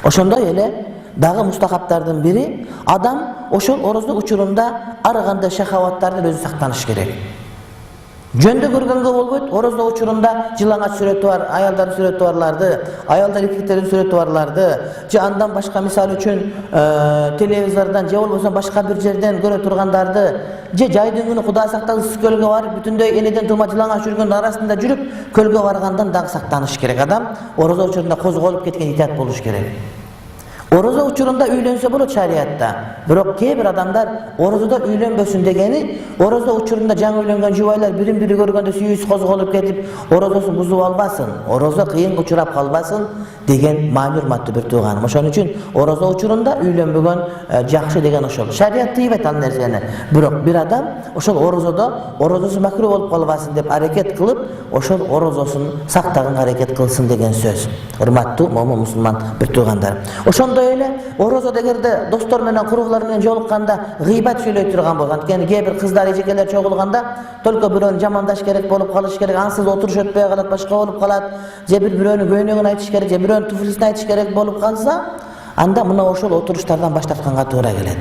Ошондой эле дагы мустахаптардын бири адам ошол ороздук учурунда ар кандай шахаваттардан өзү сактаныш керек. Жөндө көргөнгө болбойт. Ороздук учурунда жылаңач сүрөтү бар, аялдардын сүрөтү барларды, аялдар эркектердин сүрөтү барларды, же андан башка мисалы үчүн телевизордон же болбосо башка бир жерден көрө тургандарды, же жайдын күнү Кудай сактасын көлгө барып бүтүндөй энеден тыма жылаңач жүргөндүн арасында жүрүп көлгө баргандан дагы сактаныш керек. Адам орозо учурунда козголуп кеткен итаат болуш керек. Орозо учурунда үйлөнсө болот шариатта. Бирок кээ бир адамдар орозодо үйлөнбөсүн дегени, орозо учурунда жаңы үйлөнгөн жубайлар бирин-бири көргөндө сүйүүсү козголуп кетип, орозосун бузуп албасын, орозо кыйын учурап калбасын деген маани урматтуу бир тууганым. Ошон үчүн орозо учурунда үйлөнбөгөн жакшы деген ошол. Шариат тыйбайт ал нерсени. Бирок бир адам ошол орозосу макруh болуп калбасын деп аракет кылып, ошол орозосун сактаганга аракет кылсын деген сөз. Урматтуу момун мусулман бир туугандар. Ошондой эле орозо дегенде достор менен, куруглар менен жолукканда гыйбат сүйлөй турган болгон. Анткени кээ бир кыздар, эжекелер чогулганда только бирөөнү жамандаш керек болуп калыш керек, ансыз отуруш өтпөй калат, башка болуп калат. Же бирөөнүн көйнөгүн айтыш керек, же бирөөнүн туфлисин айтыш керек болуп калса, анда мына ошол отуруштардан баш тартканга туура келет.